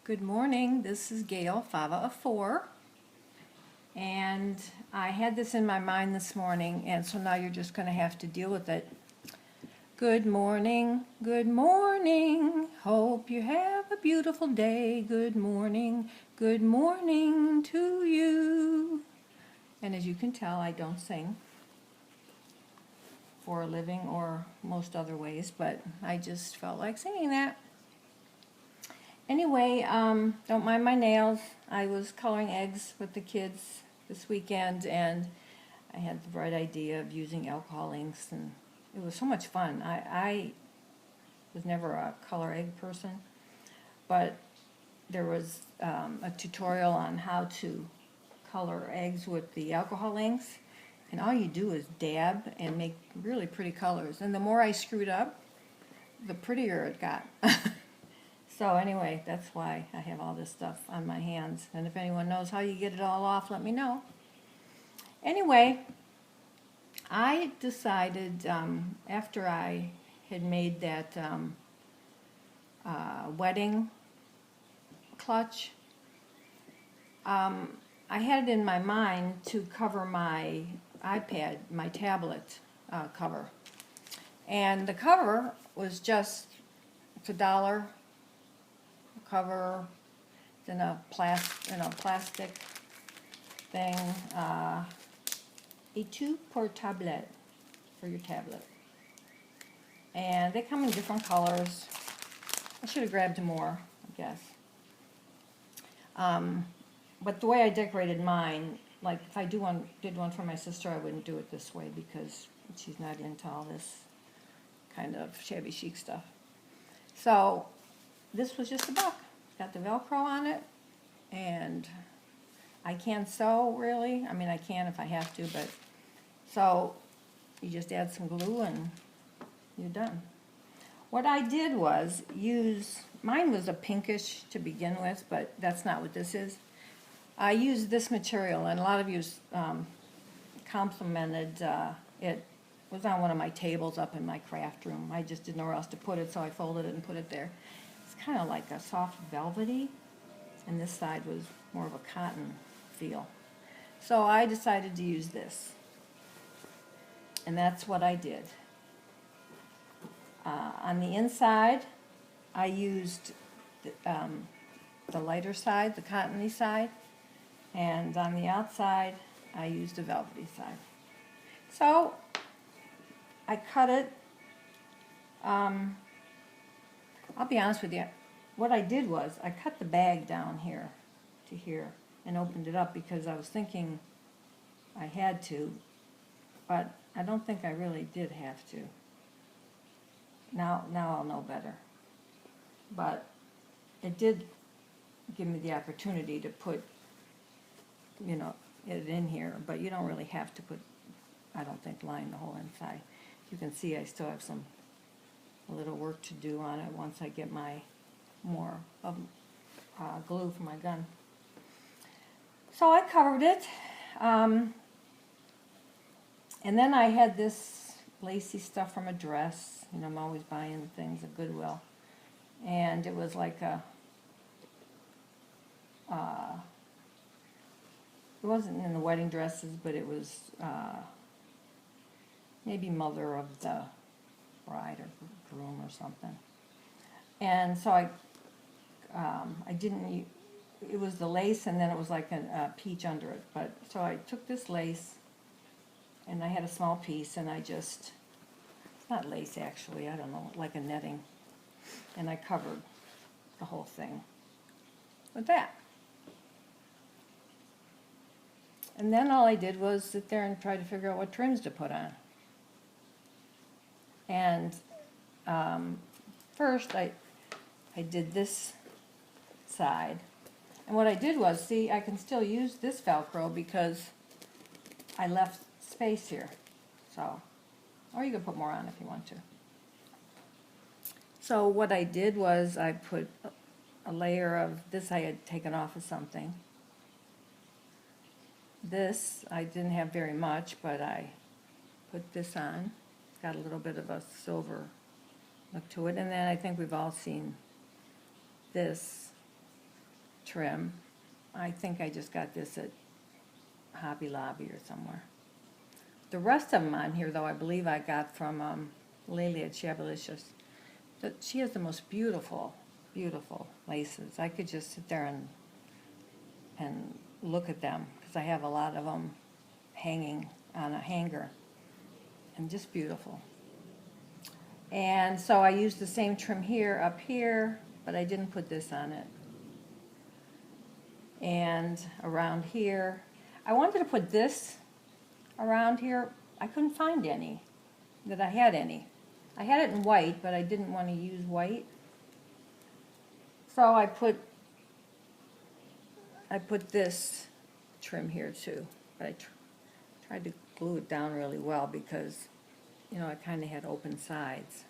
Good morning, this is Gail, Fava of 4, and I had this in my mind this morning, and so now you're just going to have to deal with it. Good morning, hope you have a beautiful day, good morning to you. And as you can tell, I don't sing for a living or most other ways, but I just felt like singing that. Anyway, don't mind my nails. I was coloring eggs with the kids this weekend, and I had the bright idea of using alcohol inks, and it was so much fun. I was never a color egg person, but there was a tutorial on how to color eggs with the alcohol inks, and all you do is dab and make really pretty colors. And the more I screwed up, the prettier it got. So anyway, that's why I have all this stuff on my hands. And if anyone knows how you get it all off, let me know. Anyway, I decided after I had made that wedding clutch, I had it in my mind to cover my iPad, my tablet cover. And the cover was just, it's $1. Cover in a plastic thing, et tout pour tablette, for your tablet. And they come in different colors. I should have grabbed more, I guess. But the way I decorated mine, like if I did one for my sister, I wouldn't do it this way because she's not into all this kind of shabby chic stuff. So this was just $1. Got the Velcro on it, and I can't sew really. I mean, I can if I have to, but so you just add some glue and you're done. What I did was mine was a pinkish to begin with, but that's not what this is. I used this material, and a lot of you complimented it. Was on one of my tables up in my craft room. I just didn't know where else to put it, so I folded it and put it there. It's kind of like a soft velvety, and this side was more of a cotton feel. So I decided to use this, and that's what I did. On the inside, I used the lighter side, the cottony side, and on the outside, I used the velvety side. So I cut it. I'll be honest with you, what I did was I cut the bag down here to here and opened it up because I was thinking I had to, but I don't think I really did have to. Now I'll know better. But it did give me the opportunity to put, it in here, but you don't really have to put, I don't think, line the whole inside. You can see I still have a little work to do on it once I get my more glue for my gun. So I covered it, and then I had this lacy stuff from a dress. I'm always buying things at Goodwill, and it was like it wasn't in the wedding dresses, but it was maybe mother of the bride or groom or something. And so I didn't, it was the lace, and then it was like a peach under it. But so I took this lace, and I had a small piece, and it's not lace actually, I don't know, like a netting. And I covered the whole thing with that. And then all I did was sit there and try to figure out what trims to put on. And first I did this side, and what I did was, see, I can still use this Velcro because I left space here, so, or you can put more on if you want to. So what I did was I put a layer of this I had taken off of something. This I didn't have very much, but I put this on. Got a little bit of a silver look to it. And then I think we've all seen this trim. I think I just got this at Hobby Lobby or somewhere. The rest of them on here, though, I believe I got from Lily at Shabbylisious. She has the most beautiful, beautiful laces. I could just sit there and look at them because I have a lot of them hanging on a hanger, and just beautiful. And so I used the same trim here, up here, but I didn't put this on it. And around here, I wanted to put this around here. I couldn't find any that I had any. I had it in white, but I didn't want to use white. So I put this trim here too, but I tried to glue it down really well because, you know, it kind of had open sides.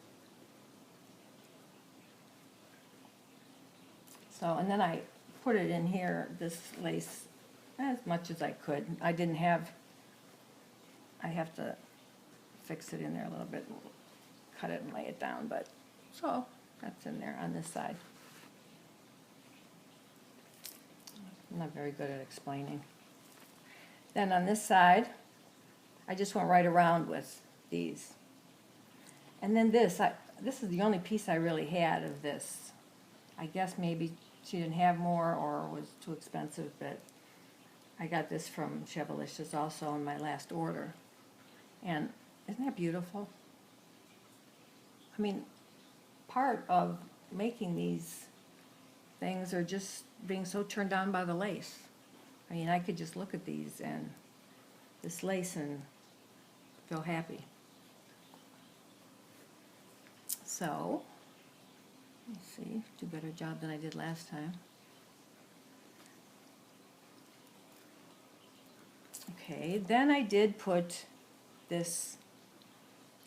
So, and then I put it in here, this lace, as much as I could. I have to fix it in there a little bit, cut it and lay it down, but, so, that's in there on this side. I'm not very good at explaining. Then on this side, I just went right around with these. And then this is the only piece I really had of this. I guess maybe she didn't have more or was too expensive, but I got this from Shabbylisious also in my last order. And isn't that beautiful? I mean, part of making these things are just being so turned on by the lace. I mean, I could just look at these and this lace and feel happy. So, let's see, do a better job than I did last time. Okay, then I did put this,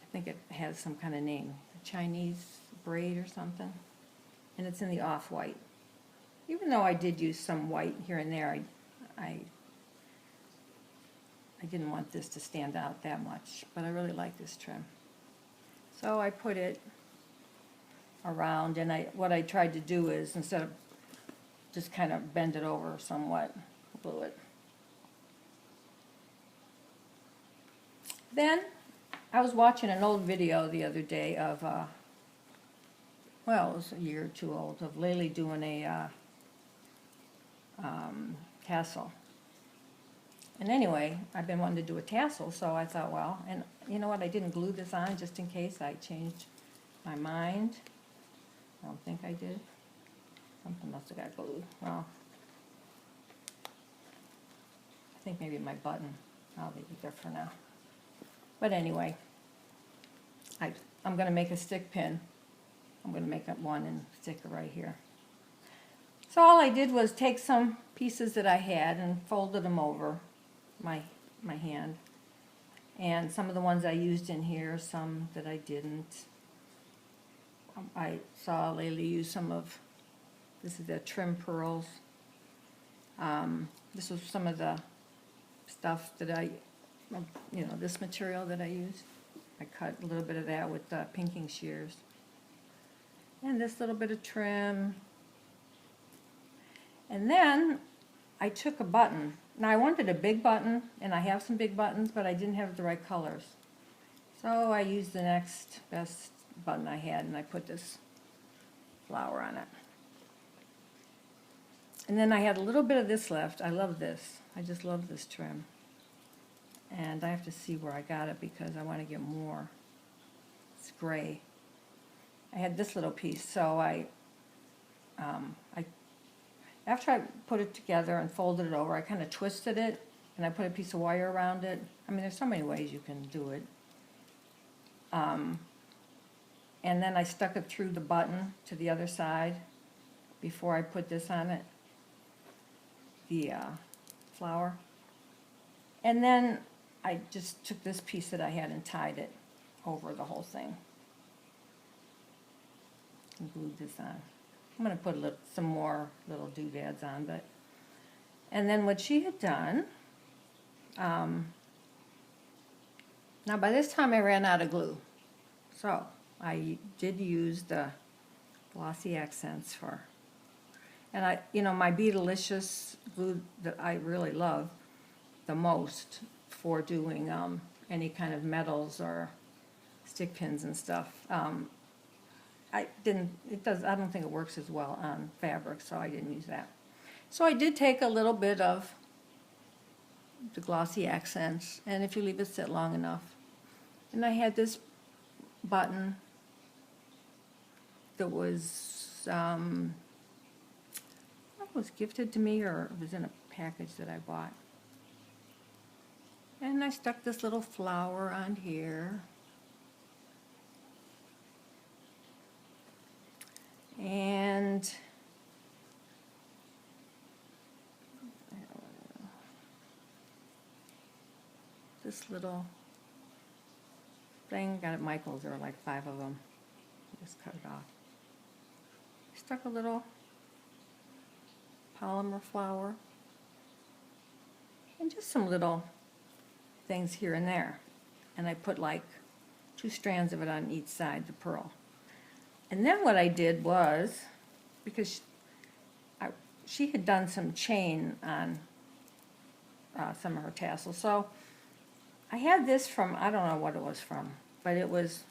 I think it has some kind of name, Chinese braid or something, and it's in the off-white. Even though I did use some white here and there, I didn't want this to stand out that much, but I really like this trim. So I put it around, and what I tried to do is, instead of just kind of bend it over somewhat, glue it. Then I was watching an old video the other day of, well, it was a year or two old, of Lily doing a tassel. And anyway, I've been wanting to do a tassel, so I thought, well, and you know what, I didn't glue this on just in case I changed my mind. I don't think I did. Something must have got glued. Well, I think maybe my button. I'll leave it there for now. But anyway, I'm going to make a stick pin. I'm going to make up one and stick it right here. So all I did was take some pieces that I had and folded them over my hand. And some of the ones I used in here, some that I didn't. I saw Lily use some of, this is the trim pearls. This was some of the stuff that you know, this material that I used. I cut a little bit of that with pinking shears. And this little bit of trim. And then I took a button. Now I wanted a big button, and I have some big buttons, but I didn't have the right colors. So I used the next best button I had, and I put this flower on it. And then I had a little bit of this left. I love this. I just love this trim. And I have to see where I got it because I want to get more. It's gray. I had this little piece, so after I put it together and folded it over, I kind of twisted it, and I put a piece of wire around it. I mean, there's so many ways you can do it. And then I stuck it through the button to the other side before I put this on it, the flower. And then I just took this piece that I had and tied it over the whole thing and glued this on. I'm going to put some more little doodads on, but, and then what she had done, now by this time I ran out of glue, so I did use the glossy accents for, And my Shabbylisious glue that I really love the most for doing any kind of metals or stick pins and stuff. I don't think it works as well on fabric, so I didn't use that. So I did take a little bit of the glossy accents, and if you leave it sit long enough. And I had this button that was gifted to me, or it was in a package that I bought. And I stuck this little flower on here. And this little thing, got at Michael's, there were like 5 of them. Just cut it off. Stuck a little polymer flower and just some little things here and there. And I put like 2 strands of it on each side, the pearl. And then what I did was, because she had done some chain on some of her tassels, so I had this from, I don't know what it was from, but it was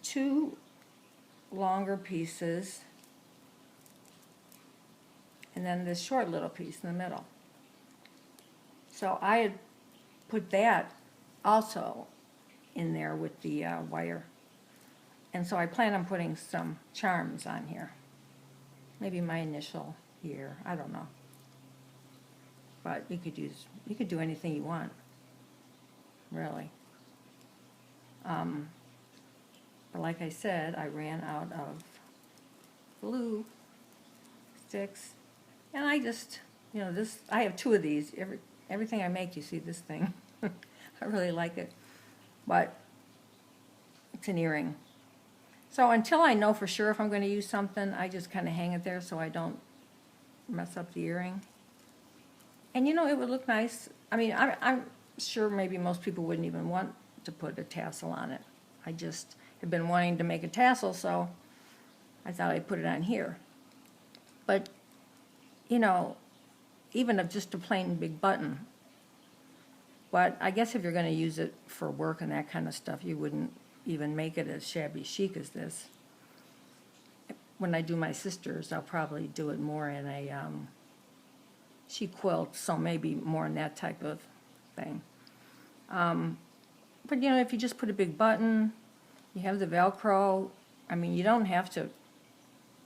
2 longer pieces and then this short little piece in the middle. So I had put that also in there with the wire. And so I plan on putting some charms on here. Maybe my initial here, I don't know. But you could do anything you want, really. But like I said, I ran out of glue sticks, and I just, I have 2 of these. Everything I make, you see this thing. I really like it, but it's an earring. So until I know for sure if I'm going to use something, I just kind of hang it there so I don't mess up the earring. And it would look nice. I mean, I'm sure maybe most people wouldn't even want to put a tassel on it. I just have been wanting to make a tassel, so I thought I'd put it on here. But, even of just a plain big button. But I guess if you're going to use it for work and that kind of stuff, you wouldn't even make it as shabby chic as this. When I do my sister's, I'll probably do it more in a, she quilts, so maybe more in that type of thing. But if you just put a big button, you have the Velcro. I mean, you don't have to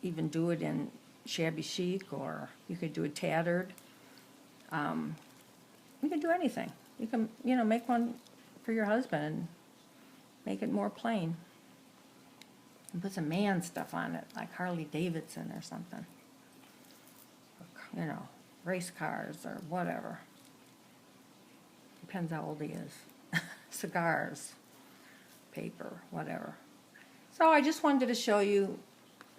even do it in shabby chic, or you could do it tattered. You can do anything. You can, make one for your husband and make it more plain. And put some man stuff on it, like Harley Davidson or something. Or, race cars or whatever. Depends how old he is. Cigars, paper, whatever. So I just wanted to show you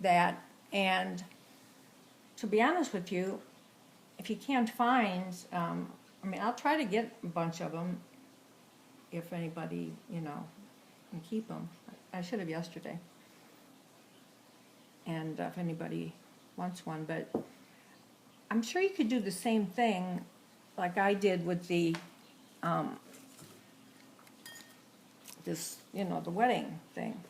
that, and to be honest with you, if you can't find, I'll try to get a bunch of them if anybody, can keep them. I should have yesterday. And if anybody wants one, but I'm sure you could do the same thing like I did with the the wedding thing,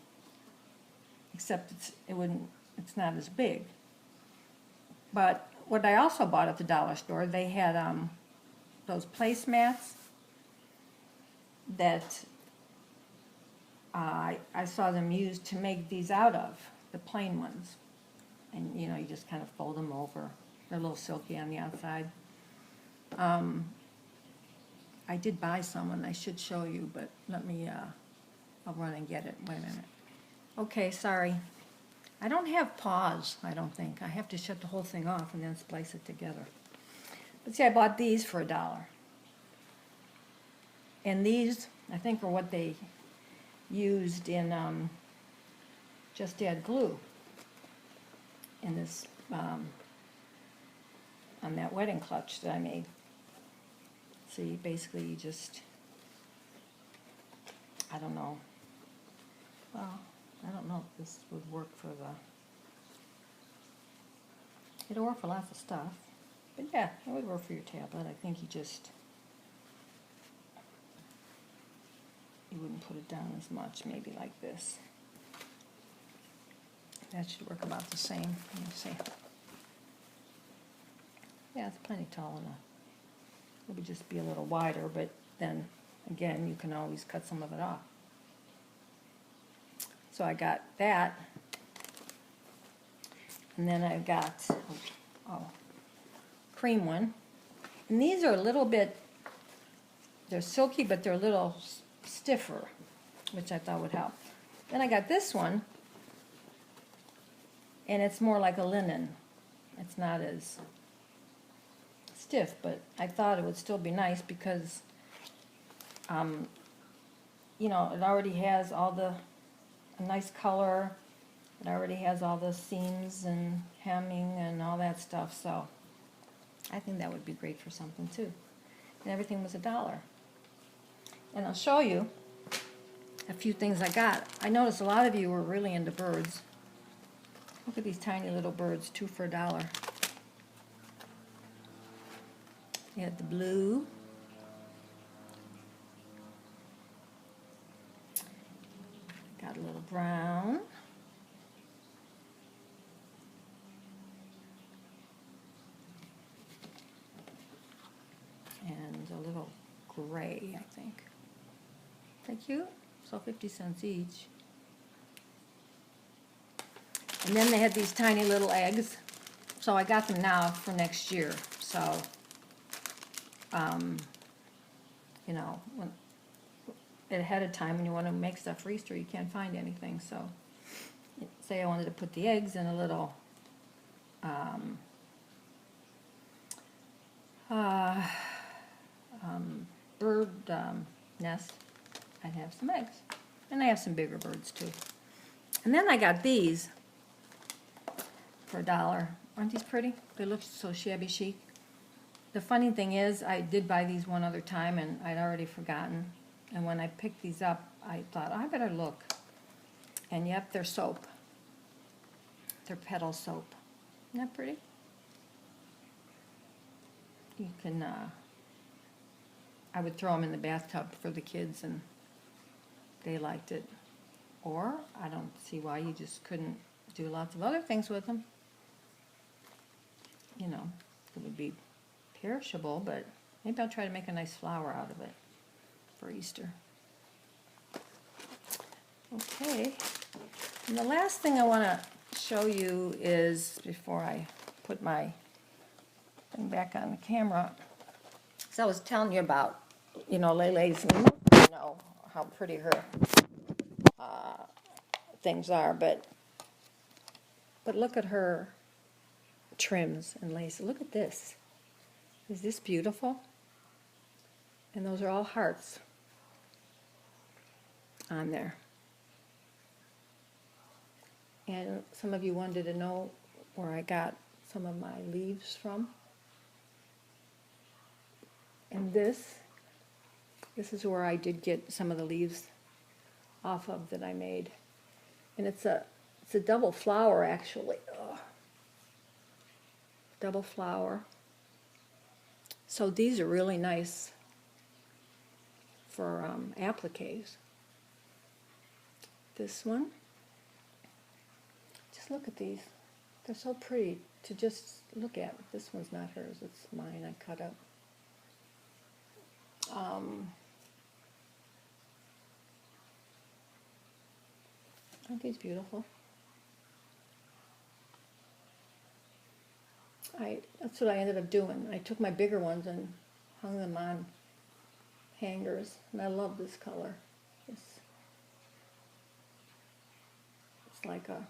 except it's not as big. But what I also bought at the dollar store, they had those placemats that I saw them used to make these out of, the plain ones. And you just kind of fold them over. They're a little silky on the outside. I did buy some, and I should show you, but let me, I'll run and get it. Wait a minute. Okay, sorry. I don't have paws, I don't think. I have to shut the whole thing off and then splice it together. But see, I bought these for $1. And these, I think, are what they used in Just Add Glue in this, on that wedding clutch that I made. See, basically you just, I don't know. Well, I don't know if this would work for the, It'll work for lots of stuff. But yeah, it would work for your tablet. I think you wouldn't put it down as much, maybe like this. That should work about the same. Let me see. Yeah, it's plenty tall enough. It would just be a little wider, but then again, you can always cut some of it off. So I got that. And then I've got cream one. And these are a little bit, they're silky, but they're a little stiffer, which I thought would help. Then I got this one, and it's more like a linen. It's not as stiff, but I thought it would still be nice because, you know, it already has all a nice color. It already has all the seams and hemming and all that stuff, so I think that would be great for something too. And everything was $1. And I'll show you a few things I got. I noticed a lot of you were really into birds. Look at these tiny little birds, 2 for $1. You had the blue. Got a little brown. And a little gray, I think. Isn't that cute? So 50 cents each. And then they had these tiny little eggs. So I got them now for next year. So, you know, ahead of time when you want to make stuff for Easter, you can't find anything. So, say I wanted to put the eggs in a little bird nest, I'd have some eggs. And I have some bigger birds too. And then I got these for $1. Aren't these pretty? They look so shabby chic. The funny thing is, I did buy these one other time and I'd already forgotten. And when I picked these up, I thought, oh, I better look. And yep, they're soap. They're petal soap. Isn't that pretty? You can, I would throw them in the bathtub for the kids and they liked it. Or, I don't see why you just couldn't do lots of other things with them. You know, it would be perishable, but maybe I'll try to make a nice flower out of it for Easter. Okay, and the last thing I want to show you is, before I put my thing back on the camera, so I was telling you about, you know, Lele's, and you know how pretty her things are, but look at her trims and lace. Look at this. Is this beautiful? And those are all hearts on there. And some of you wanted to know where I got some of my leaves from. And this is where I did get some of the leaves off of that I made. And it's a double flower, actually. Ugh. Double flower. So these are really nice for appliques. This one. Just look at these. They're so pretty to just look at. This one's not hers, it's mine. I cut up. Aren't these beautiful? That's what I ended up doing. I took my bigger ones and hung them on hangers, and I love this color. It's like a,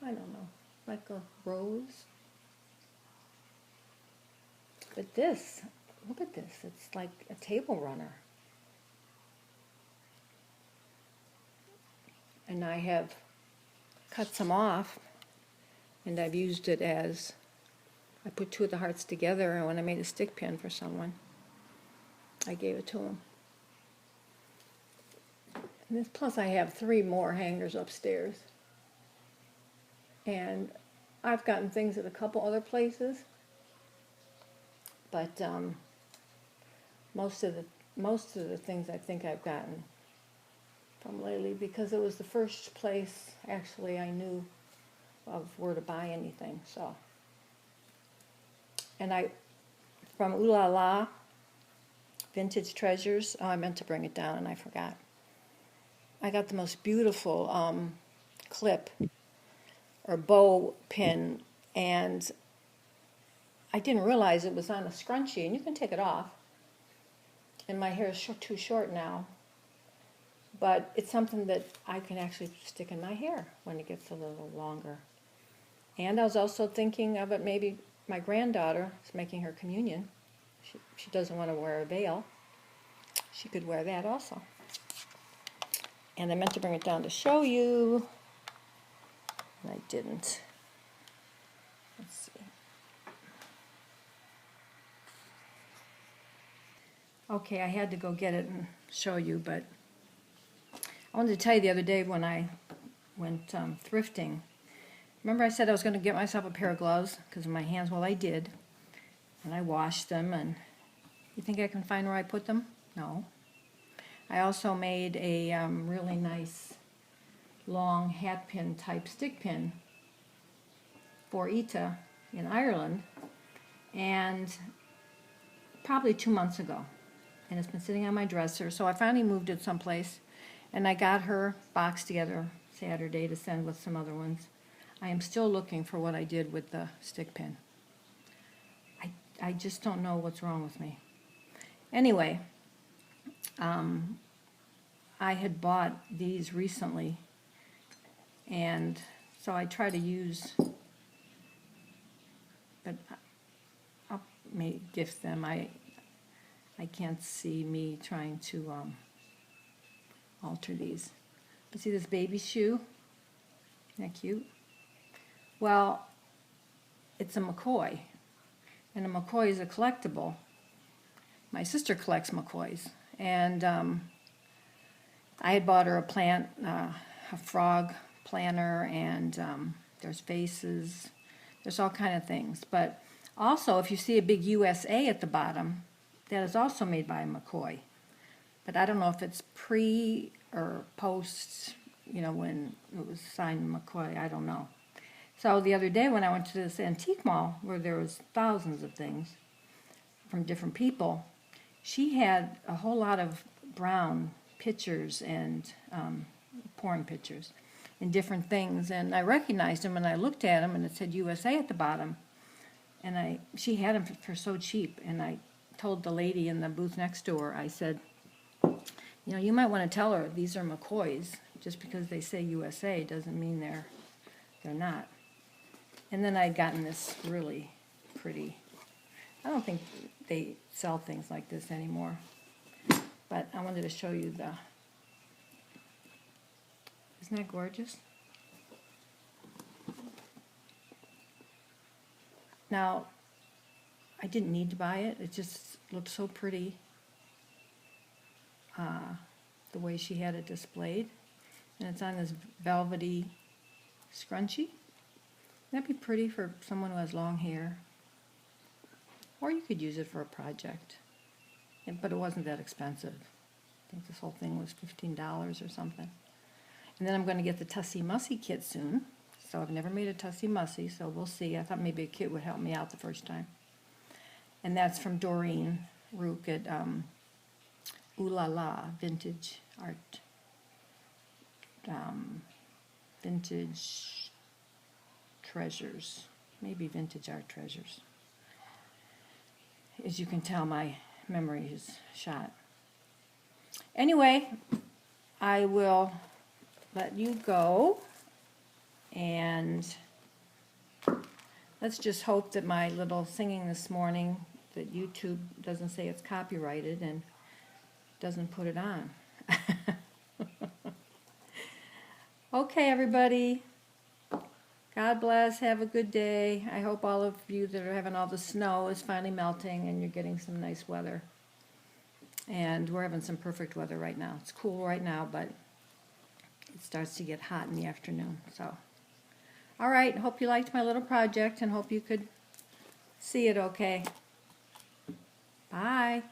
I don't know, like a rose. But this, look at this, it's like a table runner. And I have cut some off, and I've used it as, I put 2 of the hearts together, and when I made a stick pin for someone, I gave it to them. And this, plus I have 3 more hangers upstairs. And I've gotten things at a couple other places, but most of the things I think I've gotten from Lately, because it was the first place actually I knew of where to buy anything. So, and from Ooh La La Vintage Treasures. Oh, I meant to bring it down and I forgot. I got the most beautiful clip or bow pin, and I didn't realize it was on a scrunchie, and you can take it off. And my hair is too short now, but it's something that I can actually stick in my hair when it gets a little longer. And I was also thinking of it, maybe my granddaughter is making her communion. She doesn't want to wear a veil. She could wear that also. And I meant to bring it down to show you, and I didn't. Let's see. Okay, I had to go get it and show you, but I wanted to tell you the other day when I went thrifting. Remember I said I was going to get myself a pair of gloves because of my hands? Well, I did, and I washed them, and you think I can find where I put them? No. I also made a really nice long hat pin type stick pin for Ita in Ireland, and probably 2 months ago. And it's been sitting on my dresser, so I finally moved it someplace, and I got her boxed together Saturday to send with some other ones. I am still looking for what I did with the stick pin. I just don't know what's wrong with me. Anyway, I had bought these recently, and so I try to use, but I'll may gift them. I can't see me trying to alter these. But see this baby shoe? Isn't that cute? Well, it's a McCoy, and a McCoy is a collectible. My sister collects McCoys, and I had bought her a frog planner, and there's vases, there's all kind of things. But also, if you see a big USA at the bottom, that is also made by McCoy. But I don't know if it's pre or post, when it was signed McCoy, I don't know. So the other day when I went to this antique mall where there was thousands of things from different people, she had a whole lot of brown pictures and porn pictures and different things. And I recognized them and I looked at them and it said USA at the bottom. And she had them for so cheap. And I told the lady in the booth next door, I said, you might want to tell her these are McCoys. Just because they say USA doesn't mean they're not. And then I'd gotten this really pretty. I don't think they sell things like this anymore. But I wanted to show you isn't that gorgeous? Now, I didn't need to buy it. It just looked so pretty the way she had it displayed. And it's on this velvety scrunchie. That'd be pretty for someone who has long hair. Or you could use it for a project. But it wasn't that expensive. I think this whole thing was $15 or something. And then I'm going to get the Tussie Mussy kit soon. So I've never made a Tussie Mussy, so we'll see. I thought maybe a kit would help me out the first time. And that's from Doreen Rook at Ooh La La Vintage Art. Vintage Treasures. Maybe Vintage Art Treasures. As you can tell, my memory is shot. Anyway, I will let you go, and let's just hope that my little singing this morning, that YouTube doesn't say it's copyrighted and doesn't put it on. Okay, everybody. God bless. Have a good day. I hope all of you that are having all the snow is finally melting and you're getting some nice weather. And we're having some perfect weather right now. It's cool right now, but it starts to get hot in the afternoon. So, All right, hope you liked my little project and hope you could see it okay. Bye.